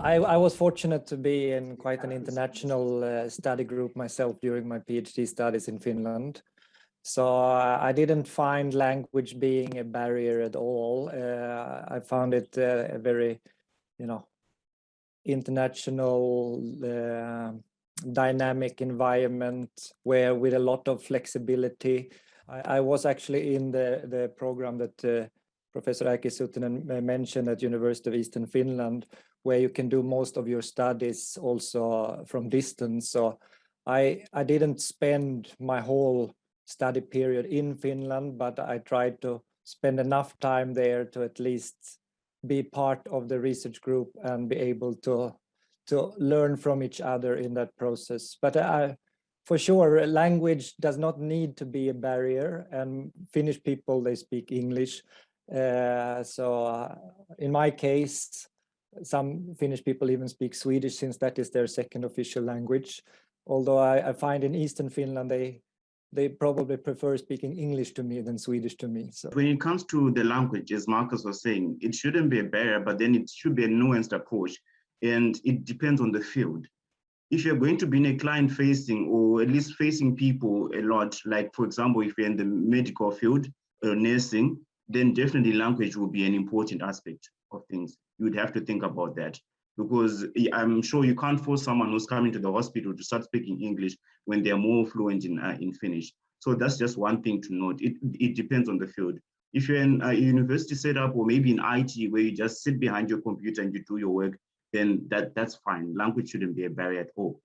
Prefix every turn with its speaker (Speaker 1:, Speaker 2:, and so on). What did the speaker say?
Speaker 1: I was fortunate to be in quite an international study group myself during my PhD studies in Finland. So I didn't find language being a barrier at all. I found it a very, international, dynamic environment where with a lot of flexibility. I was actually in the program that Professor Aki Sutinen mentioned at University of Eastern Finland, where you can do most of your studies also from distance. So I didn't spend my whole study period in Finland, but I tried to spend enough time there to at least be part of the research group and be able to learn from each other in that process. But for sure, language does not need to be a barrier, and Finnish people, they speak English. So in my case, some Finnish people even speak Swedish, since that is their second official language. Although I find in Eastern Finland, they probably prefer speaking English to me than Swedish to me. So
Speaker 2: when it comes to the language, as Marcus was saying, it shouldn't be a barrier, but then it should be a nuanced approach. And it depends on the field. If you're going to be in a client facing, or at least facing people a lot, like for example, if you're in the medical field or nursing, then definitely language will be an important aspect of things. You would have to think about that, because I'm sure you can't force someone who's coming to the hospital to start speaking English when they're more fluent in Finnish. So that's just one thing to note. It depends on the field. If you're in a university setup, or maybe in IT where you just sit behind your computer and you do your work, then that's fine. Language shouldn't be a barrier at all.